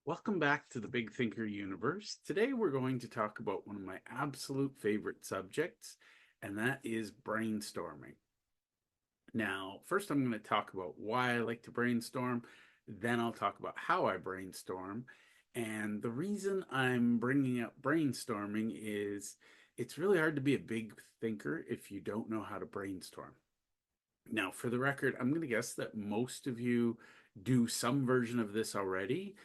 Welcome back to the Big Thinker universe. Today we're going to talk about one of my absolute favorite subjects, and that is brainstorming. Now, first I'm going to talk about why I like to brainstorm, then I'll talk about how I brainstorm. And the reason I'm bringing up brainstorming is it's really hard to be a big thinker if you don't know how to brainstorm. Now, for the record, I'm going to guess that most of you do some version of this already.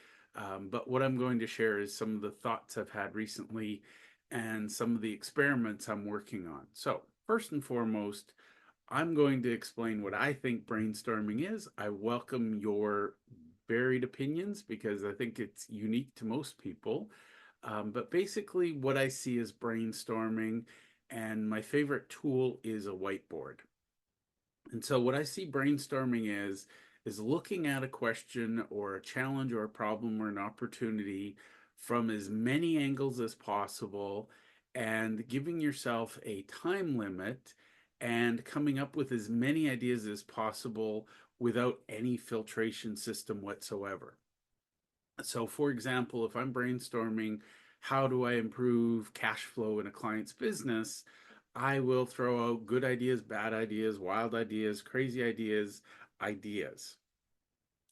But what I'm going to share is some of the thoughts I've had recently and some of the experiments I'm working on. So, first and foremost, I'm going to explain what I think brainstorming is. I welcome your varied opinions because I think it's unique to most people. But basically, what I see is brainstorming, and my favorite tool is a whiteboard. And so what I see brainstorming is looking at a question or a challenge or a problem or an opportunity from as many angles as possible and giving yourself a time limit and coming up with as many ideas as possible without any filtration system whatsoever. So, for example, if I'm brainstorming how do I improve cash flow in a client's business, I will throw out good ideas, bad ideas, wild ideas, crazy ideas, ideas.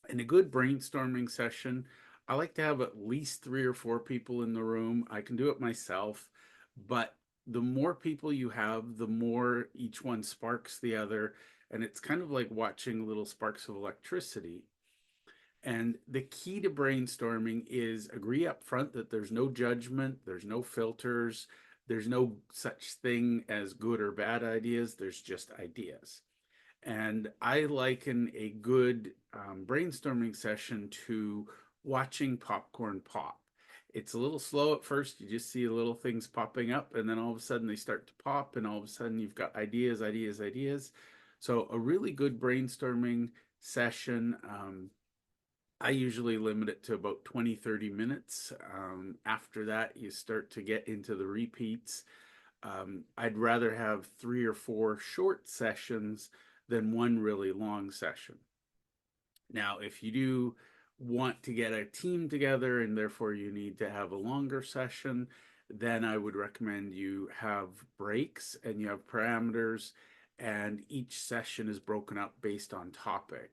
In a good brainstorming session, I like to have at least three or four people in the room. I can do it myself, but the more people you have, the more each one sparks the other. And it's kind of like watching little sparks of electricity. And the key to brainstorming is agree up front that there's no judgment, there's no filters, there's no such thing as good or bad ideas, there's just ideas. And I liken a good brainstorming session to watching popcorn pop. It's a little slow at first. You just see little things popping up, and then all of a sudden they start to pop, and all of a sudden you've got ideas, ideas, ideas. So, a really good brainstorming session. I usually limit it to about 20, 30 minutes. After that, you start to get into the repeats. I'd rather have three or four short sessions than one really long session. Now, if you do want to get a team together and therefore you need to have a longer session, then I would recommend you have breaks and you have parameters, and each session is broken up based on topic.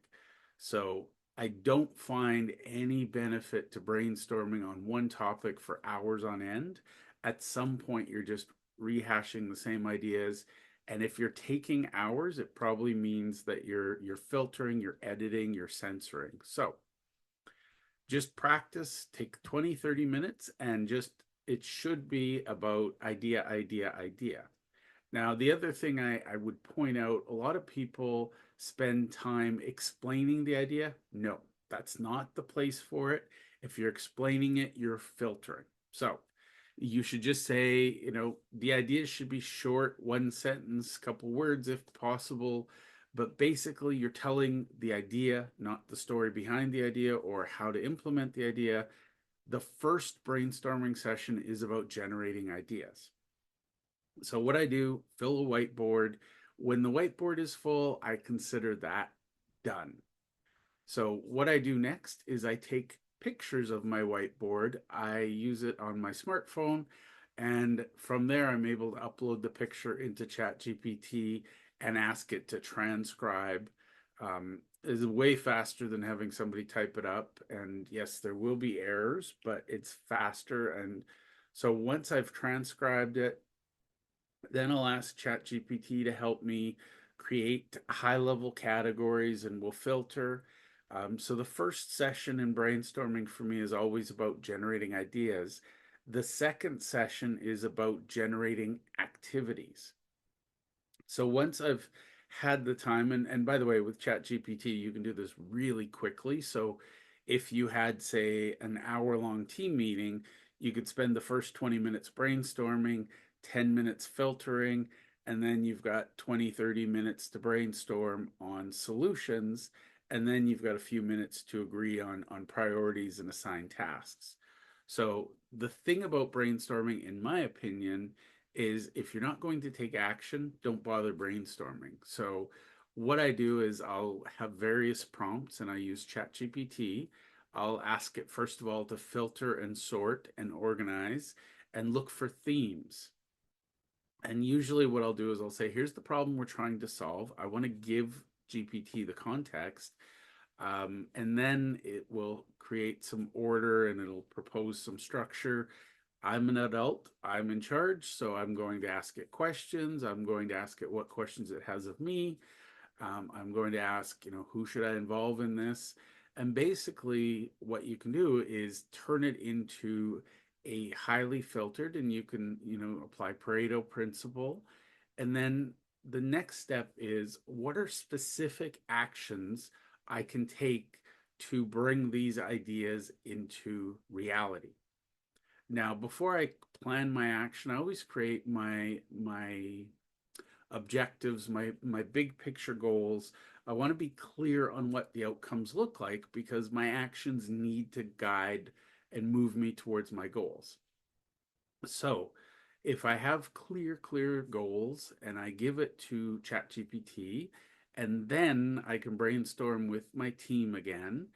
So I don't find any benefit to brainstorming on one topic for hours on end. At some point, you're just rehashing the same ideas. And if you're taking hours, it probably means that you're filtering, you're editing, you're censoring. So just practice, take 20, 30 minutes, and just it should be about idea, idea, idea. Now, the other thing I would point out, a lot of people spend time explaining the idea. No, that's not the place for it. If you're explaining it, you're filtering. So you should just say, the idea should be short, one sentence, couple words if possible. But basically, you're telling the idea, not the story behind the idea or how to implement the idea. The first brainstorming session is about generating ideas. So what I do, fill a whiteboard. When the whiteboard is full, I consider that done. So what I do next is I take pictures of my whiteboard. I use it on my smartphone, and from there I'm able to upload the picture into ChatGPT and ask it to transcribe. Is way faster than having somebody type it up. And yes, there will be errors, but it's faster. And so once I've transcribed it, then I'll ask ChatGPT to help me create high level categories and we'll filter. So the first session in brainstorming for me is always about generating ideas. The second session is about generating activities. So once I've had the time, and by the way, with ChatGPT, you can do this really quickly. So if you had, say, an hour long team meeting, you could spend the first 20 minutes brainstorming, 10 minutes filtering, and then you've got 20, 30 minutes to brainstorm on solutions. And then you've got a few minutes to agree on priorities and assign tasks. So the thing about brainstorming, in my opinion, is if you're not going to take action, don't bother brainstorming. So what I do is I'll have various prompts and I use ChatGPT. I'll ask it, first of all, to filter and sort and organize and look for themes. And usually what I'll do is I'll say, here's the problem we're trying to solve. I want to give GPT the context. And then it will create some order and it'll propose some structure. I'm an adult, I'm in charge, so I'm going to ask it questions. I'm going to ask it what questions it has of me. I'm going to ask, who should I involve in this? And basically, what you can do is turn it into a highly filtered, and you can, apply Pareto principle. And then the next step is, what are specific actions I can take to bring these ideas into reality? Now, before I plan my action, I always create my objectives, my big picture goals. I want to be clear on what the outcomes look like because my actions need to guide and move me towards my goals. So, if I have clear goals and I give it to ChatGPT, and then I can brainstorm with my team again,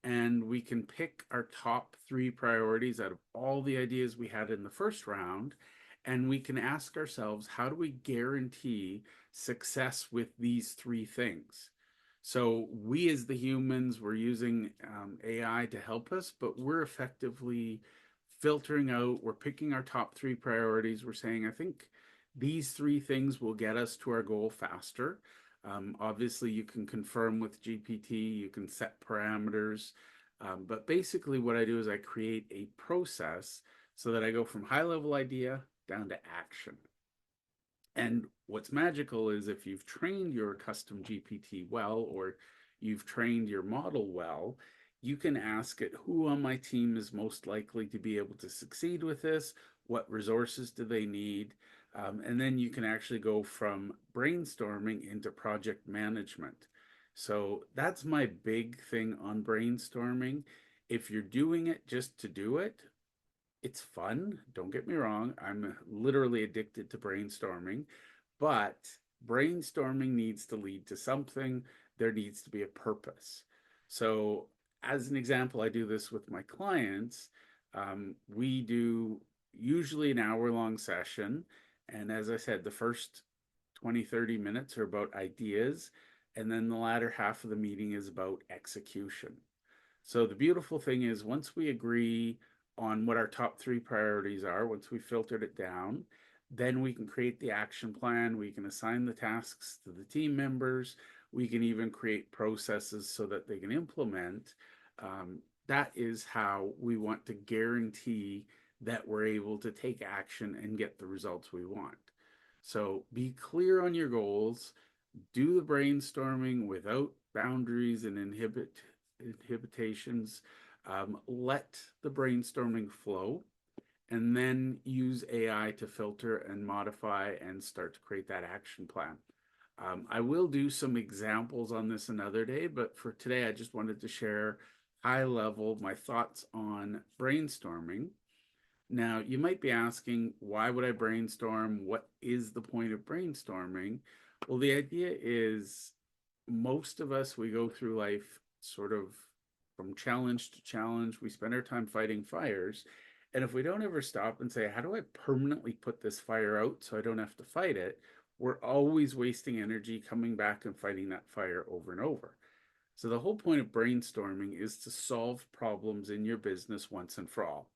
and we can pick our top 3 priorities out of all the ideas we had in the first round, and we can ask ourselves, how do we guarantee success with these 3 things? So we as the humans, we're using AI to help us, but we're effectively filtering out, we're picking our top 3 priorities. We're saying, I think these 3 things will get us to our goal faster. Obviously, you can confirm with GPT, you can set parameters. But basically, what I do is I create a process so that I go from high level idea down to action. And what's magical is if you've trained your custom GPT well, or you've trained your model well, you can ask it, who on my team is most likely to be able to succeed with this? What resources do they need? And then you can actually go from brainstorming into project management. So that's my big thing on brainstorming. If you're doing it just to do it, it's fun. Don't get me wrong. I'm literally addicted to brainstorming, but brainstorming needs to lead to something. There needs to be a purpose. So, as an example, I do this with my clients. We do usually an hour-long session. And as I said, the first 20, 30 minutes are about ideas. And then the latter half of the meeting is about execution. So the beautiful thing is, once we agree on what our top 3 priorities are, once we filtered it down, then we can create the action plan. We can assign the tasks to the team members. We can even create processes so that they can implement. That is how we want to guarantee that we're able to take action and get the results we want. So be clear on your goals, do the brainstorming without boundaries and inhibitations. Let the brainstorming flow, and then use AI to filter and modify and start to create that action plan. I will do some examples on this another day, but for today, I just wanted to share high level my thoughts on brainstorming. Now, you might be asking, why would I brainstorm? What is the point of brainstorming? Well, the idea is most of us, we go through life sort of from challenge to challenge. We spend our time fighting fires. And if we don't ever stop and say, how do I permanently put this fire out so I don't have to fight it? We're always wasting energy coming back and fighting that fire over and over. So the whole point of brainstorming is to solve problems in your business once and for all,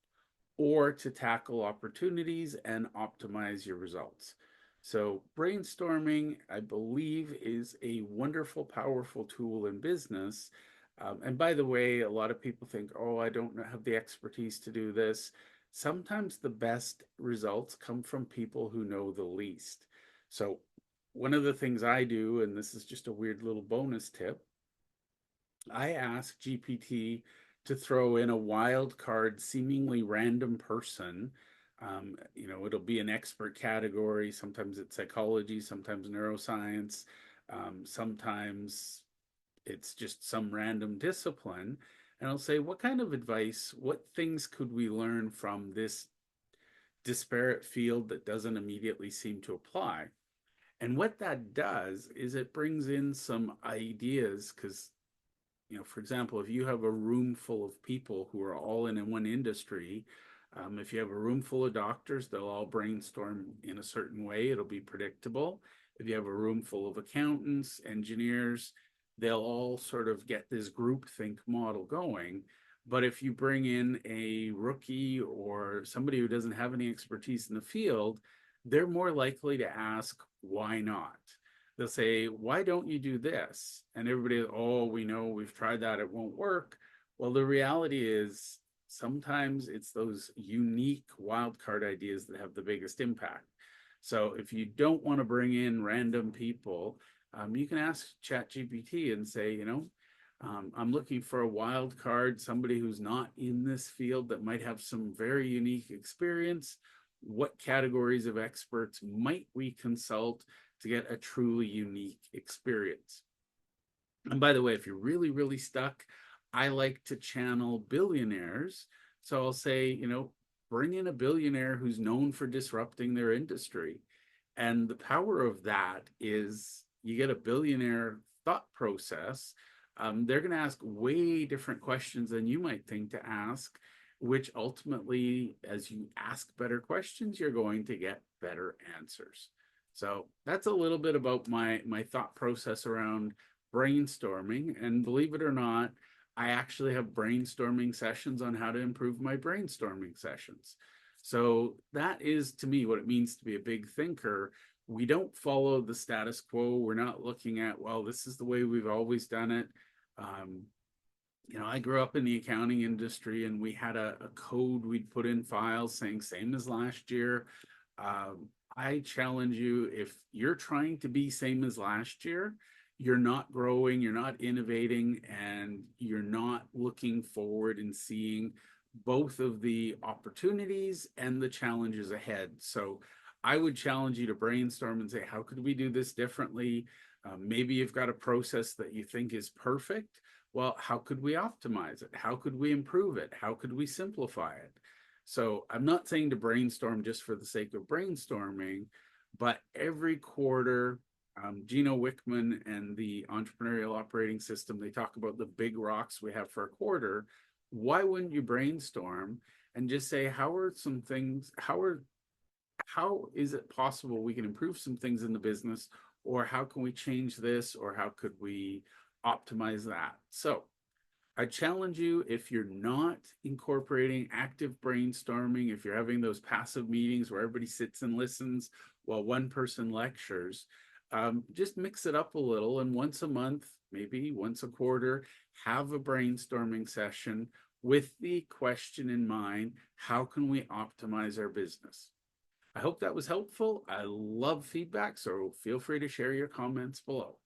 or to tackle opportunities and optimize your results. So brainstorming, I believe, is a wonderful, powerful tool in business. And by the way, a lot of people think, oh, I don't have the expertise to do this. Sometimes the best results come from people who know the least. So one of the things I do, and this is just a weird little bonus tip, I ask GPT to throw in a wild card, seemingly random person. It'll be an expert category. Sometimes it's psychology, sometimes neuroscience, sometimes it's just some random discipline. And I'll say, what kind of advice, what things could we learn from this disparate field that doesn't immediately seem to apply? And what that does is it brings in some ideas, because for example, if you have a room full of people who are all in one industry, if you have a room full of doctors, they'll all brainstorm in a certain way. It'll be predictable. If you have a room full of accountants, engineers, they'll all sort of get this group think model going. But if you bring in a rookie or somebody who doesn't have any expertise in the field, they're more likely to ask, why not? They'll say, why don't you do this? And everybody, oh, we know, we've tried that, it won't work. Well, the reality is sometimes it's those unique wildcard ideas that have the biggest impact. So if you don't want to bring in random people, you can ask ChatGPT and say, I'm looking for a wild card, somebody who's not in this field that might have some very unique experience. What categories of experts might we consult to get a truly unique experience? And by the way, if you're really, really stuck, I like to channel billionaires. So I'll say, bring in a billionaire who's known for disrupting their industry. And the power of that is you get a billionaire thought process. They're going to ask way different questions than you might think to ask, which ultimately, as you ask better questions, you're going to get better answers. So that's a little bit about my thought process around brainstorming. And believe it or not, I actually have brainstorming sessions on how to improve my brainstorming sessions. So that is, to me, what it means to be a big thinker. We don't follow the status quo. We're not looking at, well, this is the way we've always done it. I grew up in the accounting industry, and we had a code we'd put in files saying same as last year. I challenge you, if you're trying to be same as last year, you're not growing, you're not innovating, and you're not looking forward and seeing both of the opportunities and the challenges ahead. So I would challenge you to brainstorm and say, how could we do this differently? Maybe you've got a process that you think is perfect. Well, how could we optimize it? How could we improve it? How could we simplify it? So I'm not saying to brainstorm just for the sake of brainstorming, but every quarter, Gino Wickman and the entrepreneurial operating system, they talk about the big rocks we have for a quarter. Why wouldn't you brainstorm and just say, how is it possible we can improve some things in the business, or how can we change this, or how could we optimize that? So I challenge you, if you're not incorporating active brainstorming, if you're having those passive meetings where everybody sits and listens while one person lectures, just mix it up a little, and once a month, maybe once a quarter, have a brainstorming session with the question in mind, how can we optimize our business? I hope that was helpful. I love feedback, so feel free to share your comments below.